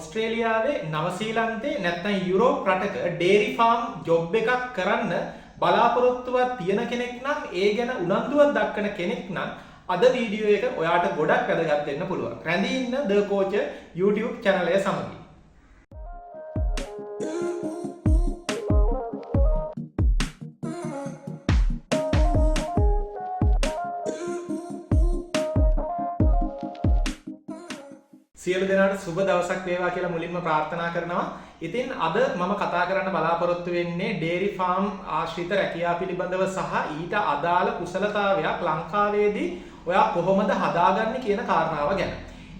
ඔස්ට්‍රේලියාවේ නවසීලන්තේ නැත්නම් යුරෝප් රටක dairy farm job එකක් කරන්න බලාපොරොත්තුවක් තියෙන කෙනෙක් නම් ඒ ගැන උනන්දුවක් දක්වන කෙනෙක් නම් අද වීඩියෝ එක ඔයාට ගොඩක් වැදගත් වෙන්න පුළුවන්. රැඳී ඉන්න ද කෝච් YouTube channel එක සමගින්. සියලු දෙනාට සුබ දවසක් වේවා කියලා මුලින්ම ප්‍රාර්ථනා කරනවා. ඉතින් අද මම කතා කරන්න බලාපොරොත්තු වෙන්නේ ඩේරි ෆාම් ආශ්‍රිත රැකියාව පිළිබඳව සහ ඊට අදාළ කුසලතාවයක් ලංකාවේදී ඔයා කොහොමද හදාගන්නේ කියන කාරණාව ගැන.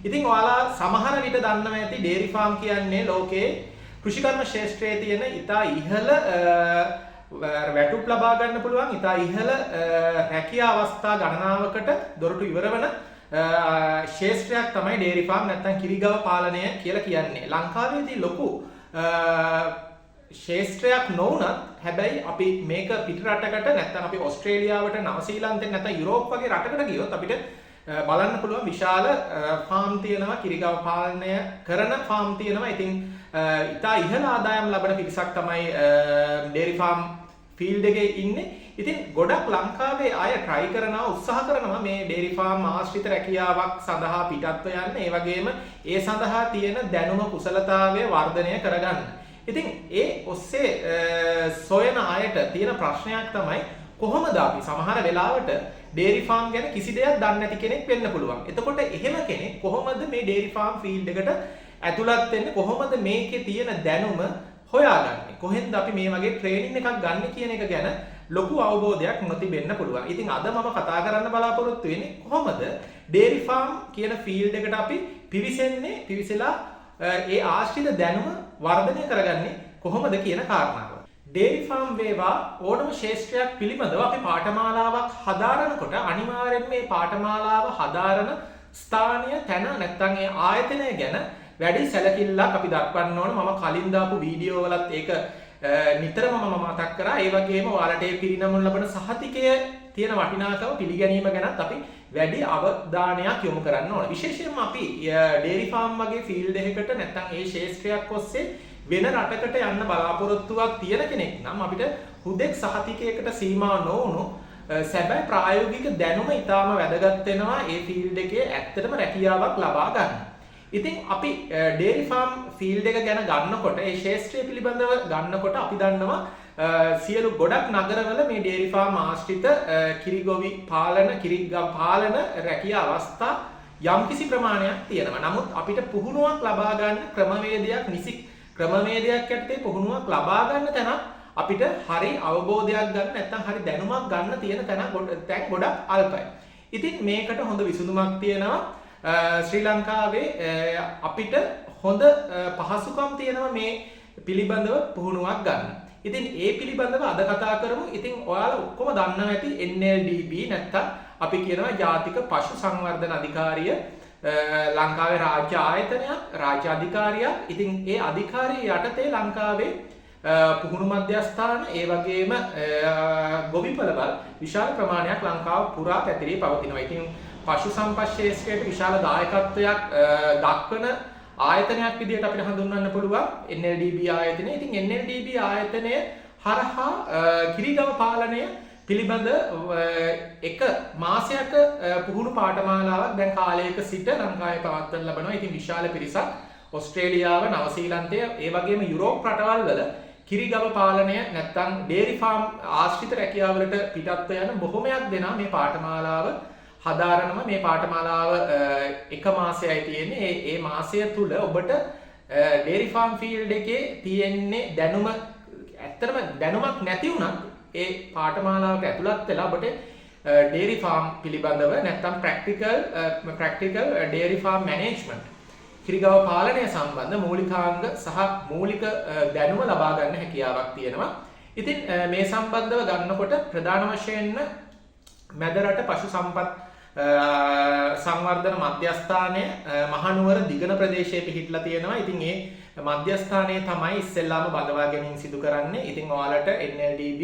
ඉතින් ඔයාලා සමහර විට දන්නවා ඇති ඩේරි ෆාම් කියන්නේ ලෝකේ කෘෂිකර්ම ක්ෂේත්‍රයේ තියෙන ඉතා ඉහළ වැටුප් ලබා ගන්න පුළුවන් ඉතා ඉහළ රැකියා අවස්ථා ගණනාවකට දොරටු ඉවර වෙන ශේෂ්ත්‍රයක් තමයි ඩේරි ෆාම් නැත්නම් කිරිගව පාලනය කියලා කියන්නේ. ලංකාවේදී ලොකු ශේෂ්ත්‍රයක් නොවුනත් හැබැයි අපි මේක පිට රටකට නැත්නම් අපි ඕස්ට්‍රේලියාවට නවසීලන්තෙන් නැත්නම් යුරෝප් වගේ රටකට ගියොත් අපිට බලන්න පුළුවන් විශාල ෆාම් තියෙනවා, කිරිගව පාලනය කරන ෆාම් තියෙනවා. ඉතින් ඉතා ඉහළ ආදායම් ලබන පිරිසක් තමයි ඩේරි ෆාම් ෆීල්ඩ් එකේ ඉන්නේ. ඉතින් ගොඩක් ලංකාවේ අය try කරනවා උත්සාහ කරනවා මේ ඩේරි ෆාම් ආශ්‍රිත රැකියාවක් සඳහා පිටත්ව යන්න. ඒ වගේම ඒ සඳහා තියෙන දැනුම කුසලතාවය වර්ධනය කරගන්න. ඉතින් ඒ ඔස්සේ සොයන අයට තියෙන ප්‍රශ්නයක් තමයි කොහොමද අපි සමහර වෙලාවට ඩේරි ෆාම් ගැන කිසි දෙයක් දන්නේ නැති කෙනෙක් වෙන්න පුළුවන්. එතකොට එහෙම කෙනෙක් කොහොමද මේ ඩේරි ෆාම් ෆීල්ඩ් එකට ඇතුළත් වෙන්නේ? කොහොමද මේකේ තියෙන දැනුම හොයාගන්නේ? කොහෙන්ද අපි මේ වගේ ට්‍රේනින් එකක් ගන්න කියන එක ගැන ලොකු අවබෝධයක් නොතිබෙන්න පුළුවන්. ඉතින් අද මම කතා කරන්න බලාපොරොත්තු වෙන්නේ කොහොමද ඩේරි ෆාම් කියන ෆීල්ඩ් එකට අපි පිවිසලා ඒ ආශ්‍රිත දැනුම වර්ධනය කරගන්නේ කොහොමද කියන කාරණාව. ඩේරි ෆාම් වේවා ඕනම ශේෂ්ත්‍රයක් පිළිබඳව අපි පාඨමාලාවක් හදාරනකොට අනිවාර්යෙන්ම මේ පාඨමාලාව හදාරන ස්ථානය තැන නැත්නම් ඒ ආයතනය ගැන වැඩි සැලකිල්ලක් අපි දක්වන්න ඕන. මම කලින් දාපු වීඩියෝ වලත් ඒක නිතරම මම මතක් කරා. ඒ වගේම ඔයාලට ඒ පිරිනමන ලබන සහතිකය තියෙන වටිනාකම පිළිගැනීම ගැනත් අපි වැඩි අවධානයක් යොමු කරන්න ඕන. විශේෂයෙන්ම අපි ඩේරි ෆාම් වගේ ෆීල්ඩ් එකකට නැත්නම් ඒ ශේෂ්ත්‍රයක් ඔස්සේ වෙන රටකට යන්න බලාපොරොත්තුවක් තියෙන කෙනෙක් නම් අපිට හුදෙක් සහතිකයකට සීමා නොවුණු සැබෑ ප්‍රායෝගික දැනුම ඉතාම වැදගත් වෙනවා ඒ ෆීල්ඩ් එකේ ඇත්තටම රැකියාවක් ලබා ගන්න. ඉතින් අපි ඩේරි ෆාම් ෆීල්ඩ් එක ගැන ගන්නකොට ඒ ශේෂ්ත්‍රය පිළිබඳව ගන්නකොට අපි දන්නවා සියලු ගොඩක් නගරවල මේ ඩේරි ෆාම් ආශ්‍රිත කිරිගොවි පාලන රැකියා අවස්ථා යම්කිසි ප්‍රමාණයක් තියෙනවා. නමුත් අපිට පුහුණුවක් ලබා ගන්න ක්‍රමවේදයක් නිසි ක්‍රමවේදයක් යටතේ පුහුණුවක් ලබා ගන්න තැන අපිට හරි අවබෝධයක් ගන්න නැත්නම් හරි දැනුමක් ගන්න තියෙන තැන් ගොඩක් අල්පයි. ඉතින් මේකට හොඳ විසඳුමක් තියෙනවා. ශ්‍රී ලංකාවේ අපිට හොඳ පහසුකම් තියෙනවා මේ පිළිබඳව පුහුණුවක් ගන්න. ඉතින් ඒ පිළිබඳව අද කතා කරමු. ඉතින් ඔයාලා ඔක්කොම දන්නවා ඇති NLDB නැත්නම් අපි කියනවා ජාතික පශු සංවර්ධන අධිකාරිය ලංකාවේ රාජ්‍ය ආයතනයක්, රාජ්‍ය අධිකාරියක්. ඉතින් ඒ අධිකාරිය යටතේ ලංකාවේ පුහුණු මධ්‍යස්ථාන ඒ වගේම ගොවිපළවල් විශාල ප්‍රමාණයක් ලංකාව පුරා පැතිරී පවතිනවා. ඉතින් පශු සම්පත් ක්ෂේත්‍රයට විශාල දායකත්වයක් දක්වන ආයතනයක් විදිහට අපිට හඳුන්වන්න පුළුවන් NLDB ආයතනය. ඉතින් NLDB ආයතනය හරහා කිරිගව පාලනය පිළිබඳ එක මාසයක පුහුණු පාඨමාලාවක් දැන් කාලයක සිට ලංකාවේ පවත්වන ලබනවා. ඉතින් විශාල පිරිසක් ඕස්ට්‍රේලියාව, නවසීලන්තය ඒ වගේම යුරෝප් රටවල් වල කිරිගව පාලනය නැත්නම් ඩේරි ෆාම් ආශ්‍රිත රැකියාවලට පිටත්ව යන බොහොමයක් දෙනා මේ පාඨමාලාව හදාරනවා. මේ පාඨමාලාව එක මාසයයි තියෙන්නේ. ඒ මාසය තුල ඔබට ඩේරි ෆාම් ෆීල්ඩ් එකේ තියෙන්නේ දැනුම ඇත්තටම දැනුමක් නැති වුණත් ඒ පාඨමාලාවට ඇතුළත් වෙලා ඔබට ඩේරි ෆාම් පිළිබඳව නැත්නම් ප්‍රැක්ටිකල් ඩේරි ෆාම් මැනේජ්මන්ට් කිරිගව පාලනය සම්බන්ධ මූලිකාංග සහ මූලික දැනුම ලබා ගන්න හැකියාවක් තියෙනවා. ඉතින් මේ සම්බන්ධව ගන්නකොට ප්‍රධාන වශයෙන්ම මැදරට පශු සම්පත් සංවර්ධන මධ්‍යස්ථානය මහනුවර දිගන ප්‍රදේශයේ පිහිටලා තියෙනවා. ඉතින් ඒ මධ්‍යස්ථානයේ තමයි ඉස්සෙල්ලාම බඳවා ගැනීම සිදු කරන්නේ. ඉතින් ඔයාලට NLDB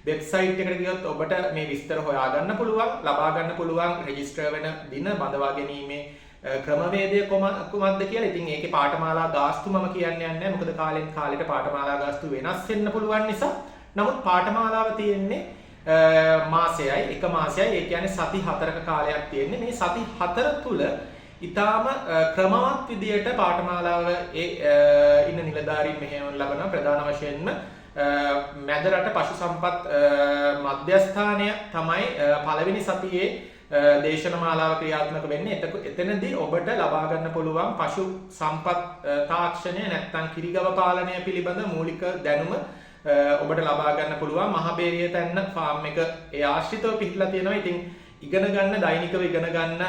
වෙබ්සයිට් එකට ගියොත් ඔබට මේ විස්තර හොයාගන්න පුළුවන්, ලබා ගන්න පුළුවන් රෙජිස්ටර් වෙන දින, බඳවා ගැනීමේ ක්‍රමවේදය කුමක්ද කියලා. ඉතින් ඒකේ පාඨමාලා ගාස්තු මම කියන්නේ නැහැ. මොකද කාලෙන් කාලෙට පාඨමාලා ගාස්තු වෙනස් වෙන්න පුළුවන් නිසා. නමුත් පාඨමාලාව තියෙන්නේ මාසයයි, එක මාසයයි. ඒ කියන්නේ සති 4ක කාලයක් තියෙන්නේ. මේ සති 4 තුල ඊටාම ක්‍රමවත් විදියට පාඨමාලාව ඉන්න නිලධාරීන් මෙහෙයවන ලබන ප්‍රධාන වශයෙන්ම මැදරට පශු සම්පත් මධ්‍යස්ථානය තමයි පළවෙනි සතියේ දේශනමාලාව ක්‍රියාත්මක වෙන්නේ. එතනදී ඔබට ලබා ගන්න පුළුවන් පශු සම්පත් තාක්ෂණය නැත්නම් කිරිගව පාලනය පිළිබඳ මූලික දැනුම ඔබට ලබා ගන්න පුළුවන්. මහබේරිය තැන්න ෆාම් එක ඒ ආශ්‍රිතව පිහිටලා තියෙනවා. ඉතින් ඉගෙන ගන්න දෛනිකව ඉගෙන ගන්න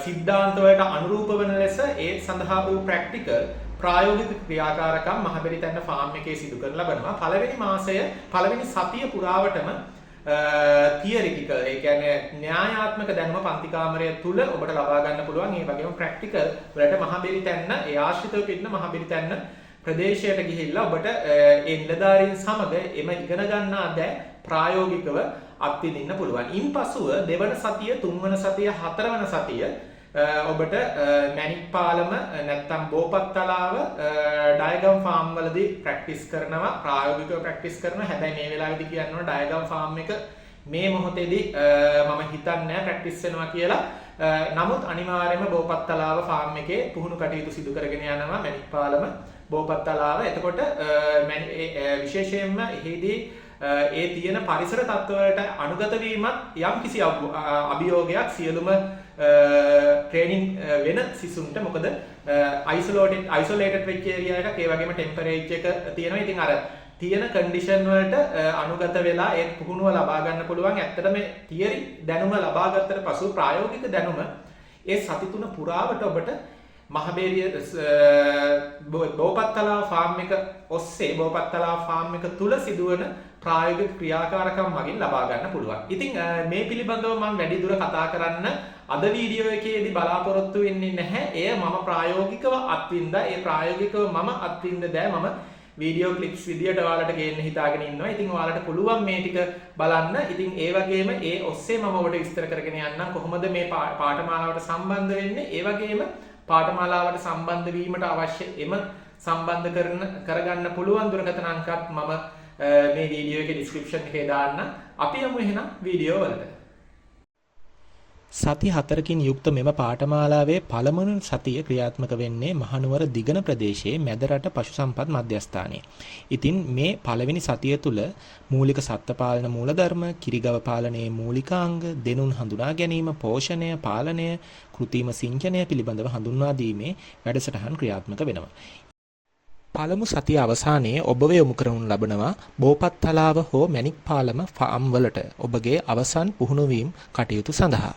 සිද්ධාන්ත වලට අනුරූප වන ලෙස ඒ සඳහා වූ ප්‍රැක්ටිකල් ප්‍රායෝගික ක්‍රියාකාරකම් මහබෙරි තැන්න ෆාම් එකේ සිදු කරන ලබනවා. පළවෙනි සතිය පුරාවටම තියරිටිකල් ඒ කියන්නේ න්‍යායාත්මක දැනුම පන්ති කාමරය තුල ඔබට ලබා ගන්න පුළුවන්. ඒ වගේම ප්‍රැක්ටිකල් වලට මහබෙරි තැන්න ඒ ආශ්‍රිතව පිටින මහබෙරි තැන්න ප්‍රදේශයට ගිහිල්ලා ඔබට ඒ නිලධාරීන් සමග එම ඉගෙන ගන්නා දෑ ප්‍රායෝගිකව අත්විඳින්න පුළුවන්. ඉන්පසුව දෙවන සතිය, තුන්වන සතිය, හතරවන සතිය ඔබට මැණික් පාලම නැත්නම් බෝපත්තලාව ඩයගම් ෆාම් වලදී ප්‍රැක්ටිස් කරනවා, ප්‍රායෝගිකව ප්‍රැක්ටිස් කරනවා. හැබැයි මේ වෙලාවේදී කියන්න ඕන ඩයගම් ෆාම් එක මේ මොහොතේදී මම හිතන්නේ නැහැ ප්‍රැක්ටිස් වෙනවා කියලා. නමුත් අනිවාර්යයෙන්ම බෝපත්තලාව ෆාම් එකේ පුහුණු කටයුතු සිදු කරගෙන යනවා මැණික් පාලම බෝපත්තලාව. එතකොට විශේෂයෙන්ම එහිදී ඒ තියෙන පරිසර තත්ත්වවලට අනුගත වීමත් යම්කිසි අභියෝගයක් සියලුම ට්‍රේනින් වෙන සිසුන්ට. මොකද අයිසොලේටඩ් වෙච්ච ඒරියා එකක්, ඒ වගේම ටෙම්පරේචර් එක තියෙනවා. ඉතින් අර තියෙන කන්ඩිෂන් වලට අනුගත වෙලා ඒ පුහුණුව ලබා ගන්න පුළුවන්. ඇත්තටම තියරි දැනුම ලබා ගත්තට පසු ප්‍රායෝගික දැනුම ඒ සති 3 පුරාවට ඔබට මහබේරිය බෝපත්තලාව ෆාම් එක ඔස්සේ බෝපත්තලාව ෆාම් එක තුල සිදුවන ප්‍රායෝගික ක්‍රියාකාරකම් මගින් ලබා ගන්න පුළුවන්. ඉතින් මේ පිළිබඳව මම වැඩි දුර කතා කරන්න අද වීඩියෝ එකේදී බලාපොරොත්තු වෙන්නේ නැහැ. එය මම ප්‍රායෝගිකව අත්විඳා. ඒ ප්‍රායෝගිකව මම අත්විඳ දෑ මම වීඩියෝ ක්ලිප්ස් විදියට ඔයාලට ගේන්න හිතාගෙන ඉන්නවා. ඉතින් ඔයාලට පුළුවන් මේ ටික බලන්න. ඉතින් ඒ වගේම ඒ ඔස්සේ මම ඔබට විස්තර කරගෙන යන්නම් කොහොමද මේ පාඨමාලාවට සම්බන්ධ වෙන්නේ. ඒ වගේම පාඨමාලාවට සම්බන්ධ වීමට අවශ්‍ය සම්බන්ධ කරගන්න පුළුවන් දුරකථන අංකත් මම මේ වීඩියෝ එකේ ඩිස්ක්‍රිප්ෂන් එකේ දාන්න. අපි යමු එහෙනම් වීඩියෝ වලට. සති 4කින් යුක්ත මෙම පාඨමාලාවේ පළමුවන සතිය ක්‍රියාත්මක වෙන්නේ මහනුවර දිගන ප්‍රදේශයේ මැදරට පශු සම්පත් මධ්‍යස්ථානයේ. ඉතින් මේ පළවෙනි සතිය තුල මූලික සත්ත්ව පාලන මූලධර්ම, කිරිගව පාලනයේ මූලිකාංග, දෙනුන් හඳුනා ගැනීම, පෝෂණය, පාලනය, කෘත්‍රිම සිංචනය පිළිබඳව හඳුන්වා දීමේ වැඩසටහන් ක්‍රියාත්මක වෙනවා. පළමු සතිය අවසානයේ ඔබව යොමු කරනු ලබනවා බෝපත්තලාව හෝ මැණික් පාලම ෆාම් වලට ඔබගේ අවසන් පුහුණුවීම් කටයුතු සඳහා.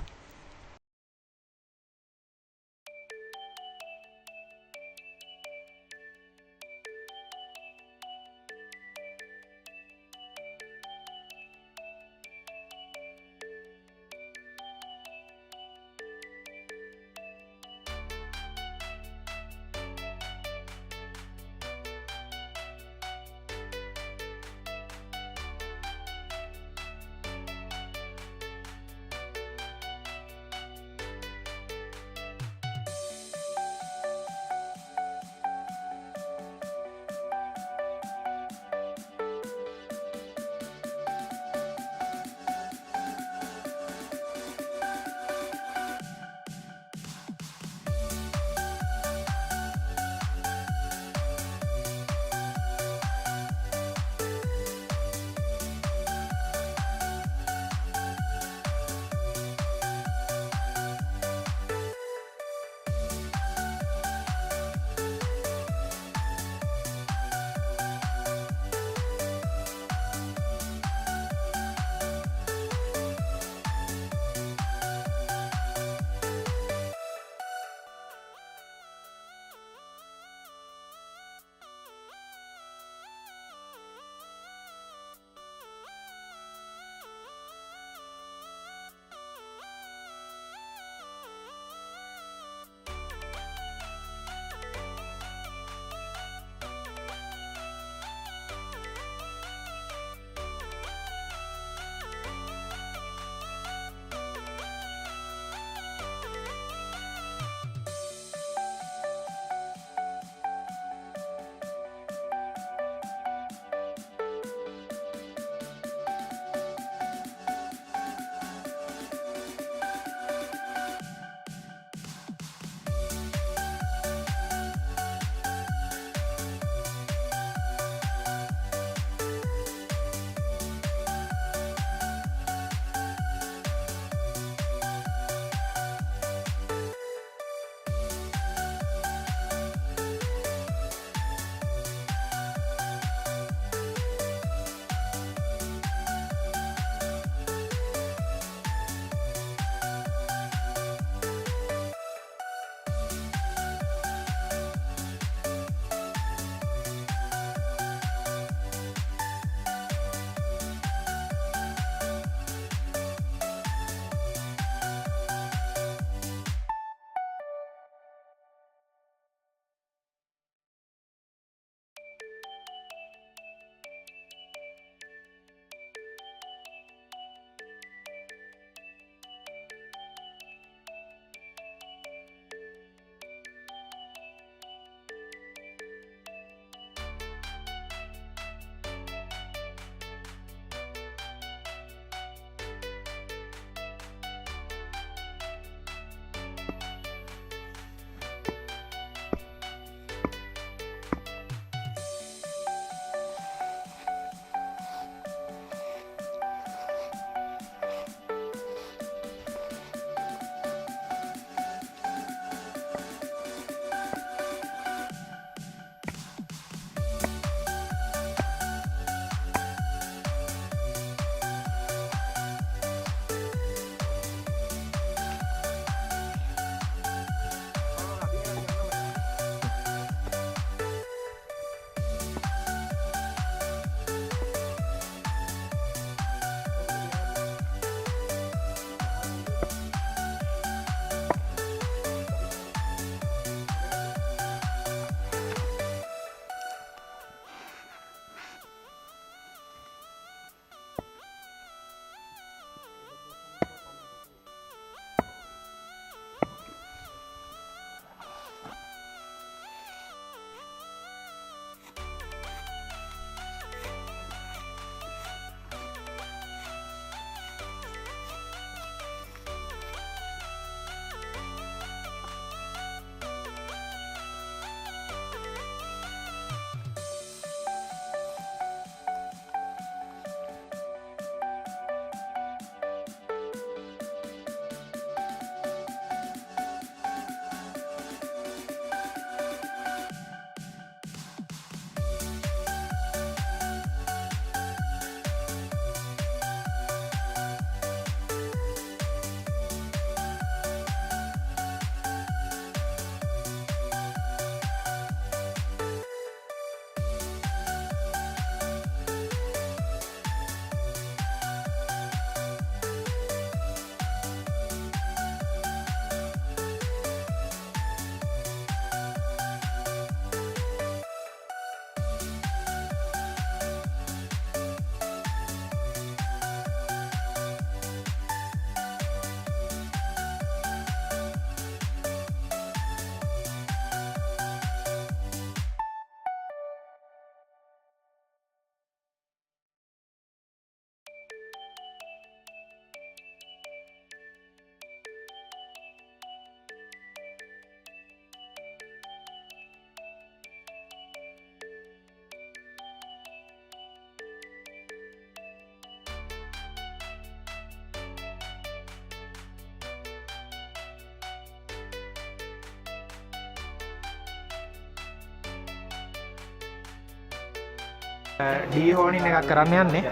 ඩී හෝනින් එකක් කරන්න යන්නේ.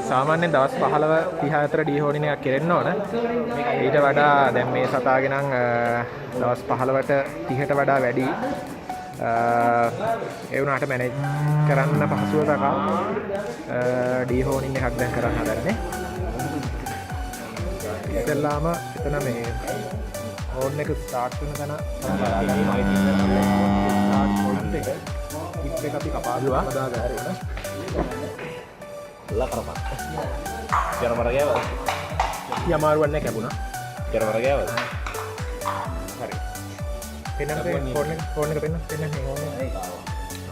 සාමාන්‍යයෙන් දවස් 15 30 අතර ඩී හෝනින් එකක් කෙරෙන්න ඕන. ඊට වඩා දැන් මේ සතාගේ නම් දවස් 15ට 30ට වඩා වැඩි. ඒ වුණාට මැනේජ් කරන්න පහසුව තකා ඩී හෝනින් එකක් දැන් කරන්න හදන්නේ. ඉතින්ලාම එතන මේ හෝන් එක ස්ටාර්ට් වෙන තැන ස්ටාර්ට් පොයින්ට් එක කිප් එක අපි කපාලා හදාගන්න. Lah kenapa? Biar mereka ya, Ya maruannya kayak bunga. biar mereka ya. Hari. Pinang phone ke pinang nih ngomong.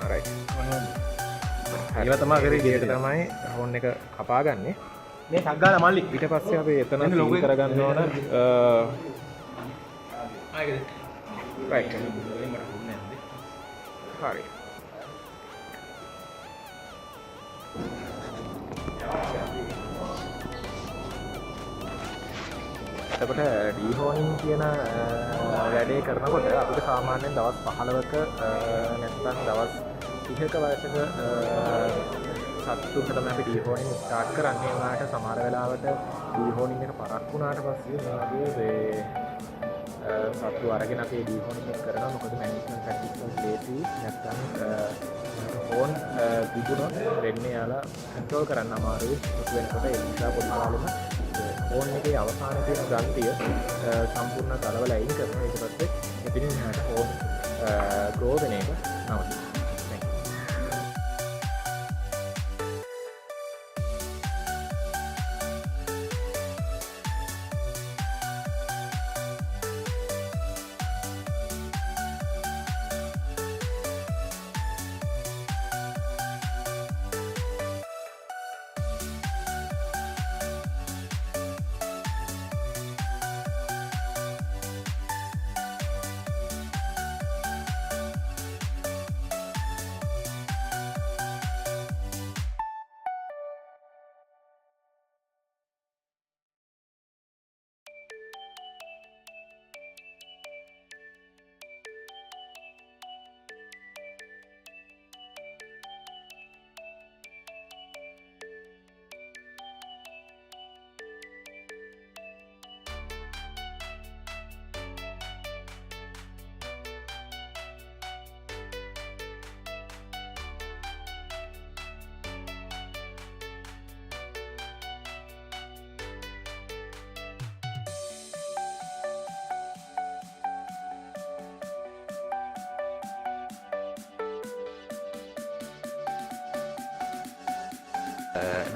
Alright. ඒවා තමයි කරේ ගේට තමයි ෆෝන් එක කපා ගන්නෙ. මේ ටග් ගාලා මල්ලි. ඊට පස්සේ අපි එතන සීල් කරගන්න ඕන. right. හරි. එතකොට ඩීහෝනින් කියන වැඩේ කරනකොට අපිට සාමාන්‍යයෙන් දවස් 15ක නැත්නම් දවස් 30ක වයසක සත්තුන්ට තමයි අපි ඩීහෝනින් ස්ටාර්ට් කරන්නේ. උනාට සමහර වෙලාවට ඩීහෝනින් එක පරක් වුණාට පස්සේ මේ වගේ සත්තු අරගෙන අපි ඩීහෝනින් එක කරනවා. මොකද මැනේජ්මන්ට් ප්‍රැක්ටිස් වල ලේසි නැත්නම් ෆෝන් තිබුණොත් වෙන්නේ යාලා කන්ට්‍රෝල් කරන්න අමාරුයි. ඒක වෙනකොට ඒ නිසා පොඩි කාලෙම ෆෝන් එකේ අවසානයේ තියෙන ග්‍රන්ථිය සම්පූර්ණ කලවල අයින් කරනවා. ඊට පස්සේ එතනින් එහාට ෆෝන් ග්‍රෝ වෙන එක නවතිනවා.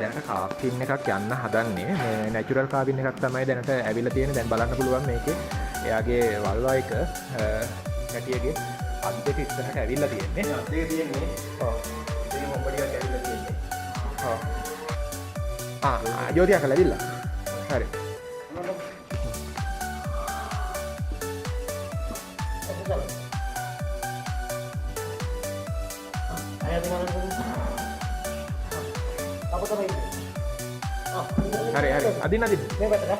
දැනට කාපින් එකක් යන්න හදන්නේ. මේ නැචරල් කාපින් එකක් තමයි දැනට ඇවිල්ලා තියෙන්නේ. දැන් බලන්න පුළුවන් මේකේ එයාගේ වල්වා එක කැටියගේ අත් දෙක ඉස්සරහට ඇවිල්ලා තියෙන්නේ. අත් දෙක තියෙන්නේ. ඔව්. ඒක මොම්බඩියක් ඇවිල්ලා තියෙන්නේ. ඔව්. ජෝතියක් ඇවිල්ලා. හරි. හරි අදින්න මේ පැත්තට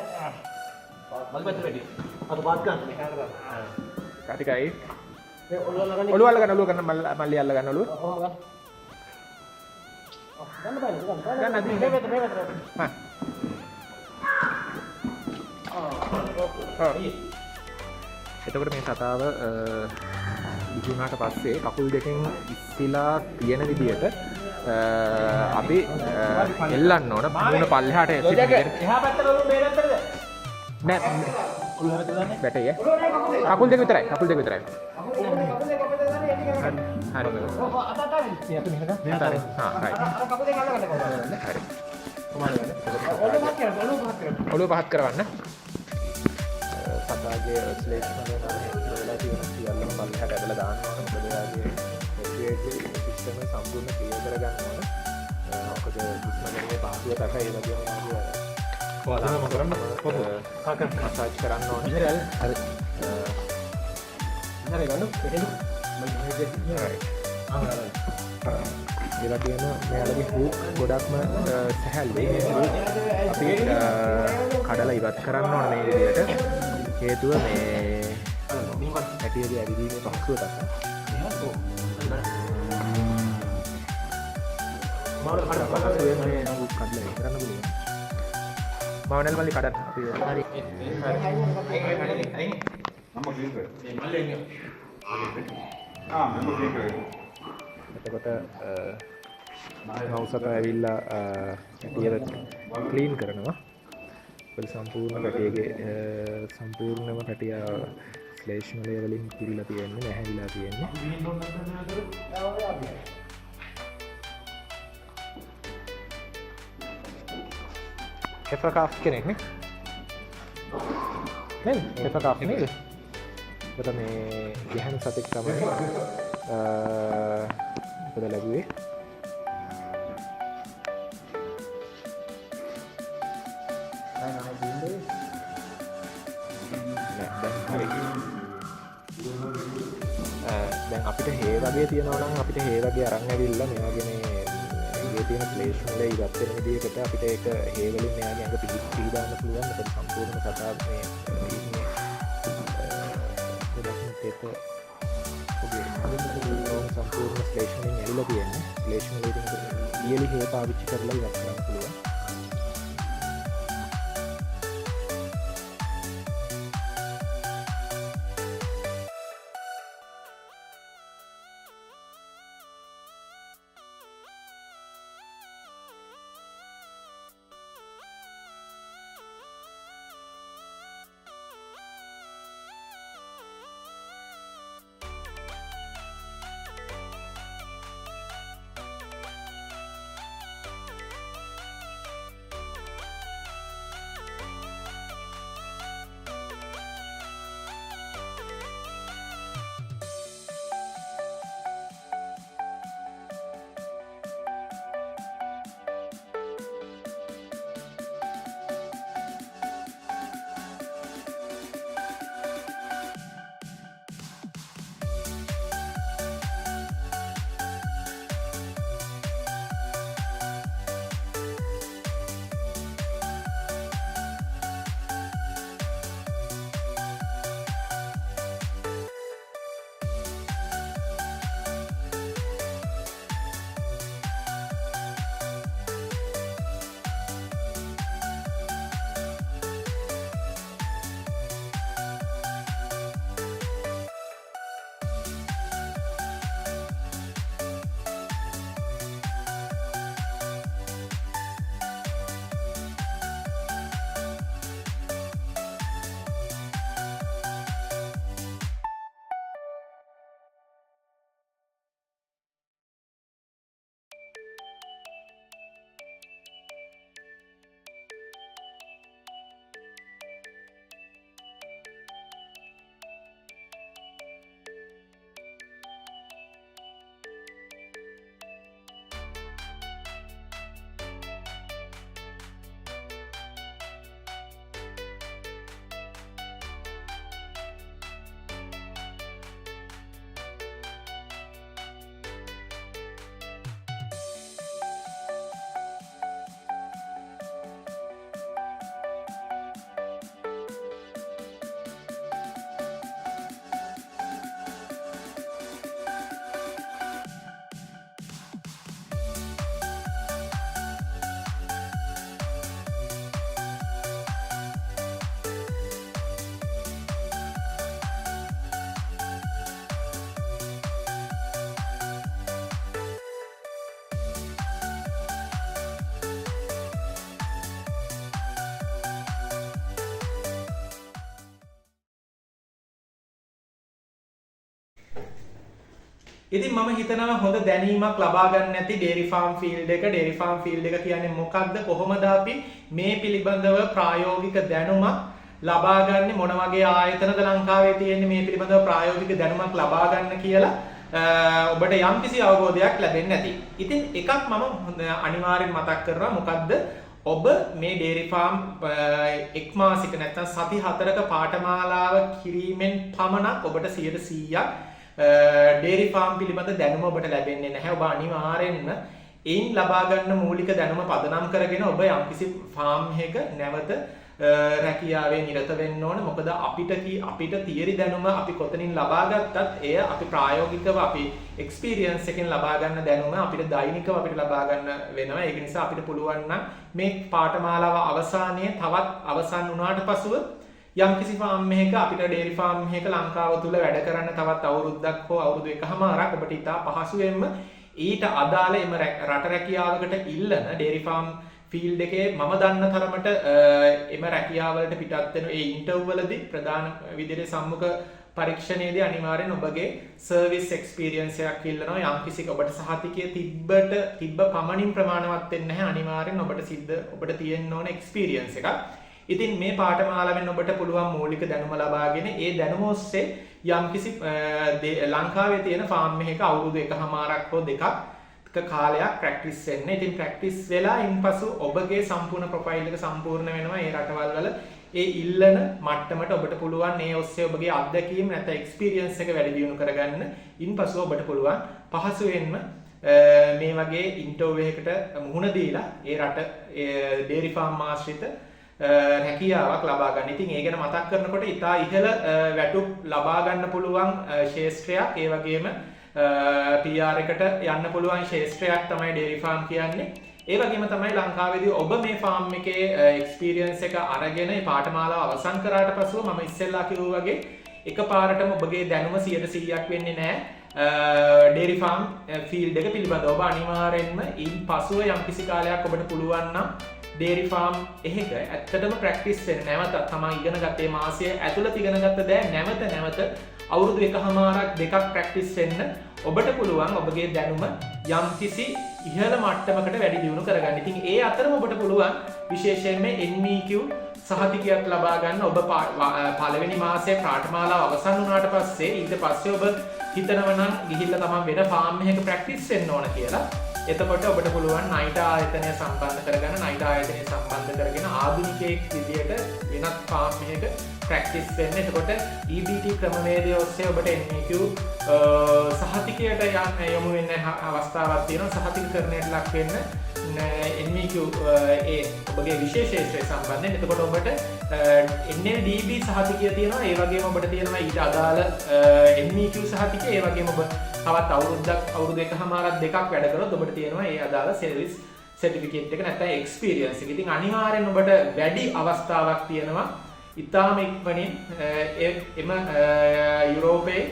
මල් පැත්තට වැඩි අත පාත් ගන්න කටිකයි මේ ඔළුව අල්ල ගන්න මල්ලි අල්ල ගන්න ඔළුව ගන්න බෑ ගන්න අදින්න මේ පැත්තට හා එතකොට මේ සතාව විදුණාට පස්සේ කකුල් දෙකෙන් ඉස්සිලා තියෙන විදියට අපි එල්ලන්න ඕන මුණ පල්ලෙහාට එහා පැත්තට ඔළුව මේ පැත්තටද නෑ ඔළුව හැම දාන්නේ බැටේ කකුල් දෙක විතරයි හරි අපි මෙහෙම හරි කකුල් දෙක අල්ල ගන්න හරි ඔළුව පහත් කරවන්න සතාගේ ස්ලේෂ් වෙලා තියෙන සියල්ලම පල්ලෙහාට ඇදලා දාන්න ඕන මොකද එයාගේ සිස්ටම සම්පූර්ණ ක්ලියර් කරගන්න ඕන. මොකද දුස්මගන්නේ පාසුව තක ඒ වගේම ඔයාලා මොකද කරන්න මසාජ් කරන්න ඕන. හරි. හරි ගන්න. එහෙනම් මම ඒ වගේම මෙයාලගේ හුක් ගොඩක්ම සැහැල්ලුයි. අපි කඩලා ඉවත් කරන්න ඕන මේ විදිහට. හේතුව මේ ඇටියගේ ඇවිදීමේ පහසුව තක. මාවනල් කඩන්න පස්සේ වෙන්නේ නමුත් කඩලා කරන්න පුළුවන්. මාවනල් මල්ලි කඩන්න අපි හරි. එතකොට මවුසක ඇවිල්ලා පැටිය ක්ලීන් කරනවා. සම්පූර්ණ පැටියගේ සම්පූර්ණම පැටිය ශ්ලේෂ්මලය වලින් පිරීලා තියෙන්නේ නැහැවිලා තියෙන්නේ. එෆකාෆ් කෙනෙක් නේ? නේද? එෆකාෆ් නේද? ඔබට මේ ගැහණු සතෙක් තමයි ඔබට ලැබුවේ. දැන් අපිට හේ වගේ තියෙනවා නම් අපිට හේ වගේ අරන් ඇවිල්ලා මේ වගේ මේ තියෙන ප්ලේස් වල ඉවත් වෙන විදිහකට අපිට ඒක හේ වලින් මෙයාගේ අඟ පිළි දාන්න පුළුවන්. ඒක සම්පූර්ණ සතා මේ ගොඩක් ඔබේ සම්පූර්ණ ප්ලේස් වලින් ඇවිල්ලා තියෙන්නේ. ප්ලේස් වලින් ඊයලි හේ පාවිච්චි කරලා ඉවත් කරන්න පුළුවන්. ඉතින් මම හිතනවා හොඳ දැනීමක් ලබා ගන්න නැති ඩේරි ෆාම් ෆීල්ඩ් එක. ඩේරි ෆාම් ෆීල්ඩ් එක කියන්නේ මොකක්ද? කොහොමද අපි මේ පිළිබඳව ප්‍රායෝගික දැනුමක් ලබා ගන්නේ? මොන වගේ ආයතනද ලංකාවේ තියෙන්නේ මේ පිළිබඳව ප්‍රායෝගික දැනුමක් ලබා ගන්න කියලා ඔබට යම්කිසි අවබෝධයක් ලැබෙන්නේ නැති. ඉතින් එකක් මම අනිවාර්යෙන් මතක් කරනවා. මොකද්ද? ඔබ මේ ඩේරි ෆාම් එක් මාසික නැත්නම් සති 4ක පාඨමාලාව කිරීමෙන් පමණක් ඔබට 100%ක් ඩේරි ෆාම් පිළිබඳ දැනුම ඔබට ලැබෙන්නේ නැහැ. ඔබ අනිවාර්යෙන්ම එයින් ලබා ගන්න මූලික දැනුම පදනම් කරගෙන ඔබ යම්කිසි ෆාම් එකක නැවත රැකියාවේ නිරත වෙන්න ඕන. මොකද අපිට තියරි දැනුම අපි කොතනින් ලබා ගත්තත් එය අපි ප්‍රායෝගිකව අපි එක්ස්පීරියන්ස් එකෙන් ලබා ගන්න දැනුම අපිට දෛනිකව අපිට ලබා ගන්න වෙනවා. ඒක නිසා අපිට පුළුවන් නම් මේ පාඨමාලාව අවසානයේ තවත් අවසන් වුණාට පසුව යම්කිසි ෆාම් එකක අපිට ඩේරි ෆාම් එකක ලංකාව තුල වැඩ කරන්න තවත් අවුරුද්දක් හෝ අවුරුදු එකමාරක් ඔබට ඉතා පහසුවෙන්ම ඊට අදාළ එම රට රැකියාවකට ඉල්ලන ඩේරි ෆාම් ෆීල්ඩ් එකේ මම දන්න තරමට එම රැකියාවලට පිටත් වෙන ඒ ඉන්ටර්ව්යු වලදී ප්‍රධාන විදිහට සම්මුඛ පරීක්ෂණයේදී අනිවාර්යෙන් ඔබගේ සර්විස් එක්ස්පීරියන්ස් එකක් ඉල්ලනවා. යම්කිසි ඔබට සහතිකය තිබ්බ පමණින් ප්‍රමාණවත් වෙන්නේ නැහැ. අනිවාර්යෙන් ඔබට තියෙන්න ඕන එක්ස්පීරියන්ස් එකක්. ඉතින් මේ පාඨමාලාවෙන් ඔබට පුළුවන් මූලික දැනුම ලබාගෙන ඒ දැනුම ඔස්සේ යම්කිසි ලංකාවේ තියෙන ෆාම් එකක අවුරුදු එකමාරක් හෝ දෙකක් කාලයක් ප්‍රැක්ටිස් වෙන්න. ඉතින් ප්‍රැක්ටිස් වෙලා ඉන්පසු ඔබගේ සම්පූර්ණ ප්‍රොෆයිල් එක සම්පූර්ණ වෙනවා. ඒ රටවල් වල ඒ ඉල්ලන මට්ටමට ඔබට පුළුවන් මේ ඔස්සේ ඔබගේ අත්දැකීම් නැත්නම් එක්ස්පීරියන්ස් එක වැඩි දියුණු කරගන්න. ඉන්පසු ඔබට පුළුවන් පහසුවෙන්ම මේ වගේ ඉන්ටර්විව් එකකට මුහුණ දීලා ඒ රට ඩේරි ෆාම් ආශ්‍රිත රැකියාවක් ලබා ගන්න. ඉතින් ඒ ගැන මතක් කරනකොට ඉතා ඉහළ වැටුප් ලබා ගන්න පුළුවන් ශේෂ්ත්‍රයක්. ඒ වගේම PR එකට යන්න පුළුවන් ශේෂ්ත්‍රයක් තමයි ඩේරි ෆාම් කියන්නේ. ඒ වගේම තමයි ලංකාවේදී ඔබ මේ ෆාම් එකේ එක්ස්පීරියන්ස් එක අරගෙන මේ පාඨමාලාව අවසන් කරාට පසුව මම ඉස්සෙල්ලා කිව්වා වගේ එකපාරටම ඔබගේ දැනුම 100%ක් වෙන්නේ නැහැ ඩේරි ෆාම් ෆීල්ඩ් එක පිළිබඳව. ඔබ අනිවාර්යෙන්ම ඉන් පසුව යම්කිසි කාලයක් ඔබට පුළුවන් නම් ඩේරි ෆාම් එකක ඇත්තටම ප්‍රැක්ටිස් වෙන්න නැවත තමයි ඉගෙන ගත්තේ මාසය ඇතුළත ඉගෙන ගත්ත දේ නැවත අවුරුදු එකමාරක් දෙකක් ප්‍රැක්ටිස් වෙන්න ඔබට පුළුවන් ඔබගේ දැනුම යම්කිසි ඉහළ මට්ටමකට වැඩි දියුණු කරගන්න. ඉතින් ඒ අතරම ඔබට පුළුවන් විශේෂයෙන්ම NVQ සහතිකයක් ලබා ගන්න. ඔබ පළවෙනි මාසයේ පාඨමාලාව අවසන් වුණාට පස්සේ ඊට පස්සේ ඔබ හිතනවා නම් ගිහිල්ලා තමයි වෙන ෆාම් එකක ප්‍රැක්ටිස් වෙන්න ඕන කියලා. එතකොට ඔබට පුළුවන් නයිට ආයතනය සම්බන්ධ කරගන්න. නයිට ආයතනය සම්බන්ධ කරගෙන ආධුනිකයෙක් විදියට වෙනත් ෆාම් එකක ප්‍රැක්ටිස් වෙන්න. එතකොට EBT ක්‍රමවේදය ඔස්සේ ඔබට NVQ සහතිකයට යොමු වෙන්න අවස්ථාවක් තියෙනවා. සහතිකකරණයට ලක් වෙන්න NVQ ඒ ඔබගේ විශේෂේත්‍රය සම්බන්ධයෙන්. එතකොට ඔබට NLDB සහතිකය තියෙනවා. ඒ වගේම ඔබට තියෙනවා ඊට අදාළ NVQ සහතිකය. ඒ වගේම ඔබ තවත් අවුරුදු එකමාරක් දෙකක් වැඩ කරොත් ඔබට තියෙනවා ඒ අදාළ සර්විස් සර්ටිෆිකේට් එක නැත්නම් එක්ස්පීරියන්ස් එක. ඉතින් අනිවාර්යෙන් ඔබට වැඩි අවස්ථාවක් තියෙනවා ඉතාම ඉක්මනින් එම යුරෝපයේ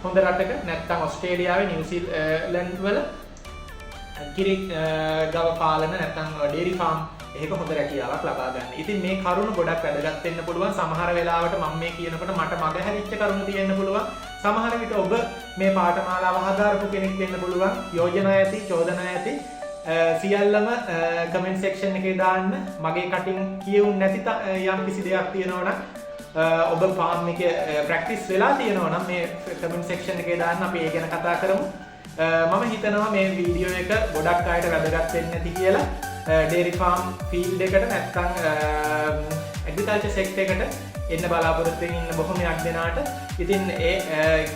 හොඳ රටක නැත්නම් ඕස්ට්‍රේලියාවේ නිව්සීලන්ඩ් වල කිරි ගව පාලන නැත්නම් ඩේරි ෆාම් එකක හොඳ රැකියාවක් ලබා ගන්න. ඉතින් මේ කරුණු ගොඩක් වැදගත් වෙන්න පුළුවන්. සමහර වෙලාවට මම මේ කියනකොට මට මගහැරිච්ච කරුණු තියෙන්න පුළුවන්. සමහර විට ඔබ මේ පාඨමාලාව හදාරපු කෙනෙක් වෙන්න පුළුවන්. යෝජනා ඇති, චෝදනා ඇති සියල්ලම කමෙන්ට් සෙක්ෂන් එකේ දාන්න. මගේ කටින් කියුන් නැති යම් කිසි දෙයක් තියෙනවා නම් ඔබ ෆාම් එකේ ප්‍රැක්ටිස් වෙලා තියෙනවා නම් මේ කමෙන්ට් සෙක්ෂන් එකේ දාන්න. අපි ඒ ගැන කතා කරමු. මම හිතනවා මේ වීඩියෝ එක ගොඩක් අයට වැදගත් වෙන්න ඇති කියලා. ඩේරි ෆාම් ෆීල්ඩ් එකට නැත්නම් ඇග්‍රිකල්චර් සෙක්ටර් එකට එන්න බලාපොරොත්තු වෙන ඉන්න බොහොමයක් දෙනාට. ඉතින් ඒ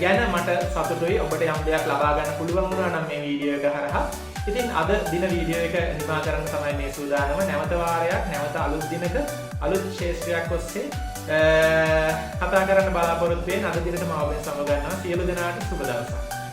ගැන මට සතුටුයි. ඔබට යම් දෙයක් ලබා ගන්න පුළුවන් වුණා නම් මේ වීඩියෝ එක හරහා. ඉතින් අද දින වීඩියෝ එක නිමා කරන්න තමයි මේ සූදානම. නැවත වාරයක් නැවත අලුත් දිනක අලුත් ශේෂ්ත්‍රයක් ඔස්සේ කතා කරන්න බලාපොරොත්තු වෙන අද දිනට මම ඔබෙන් සමු ගන්නවා. සියලු දෙනාට සුබ දවසක්.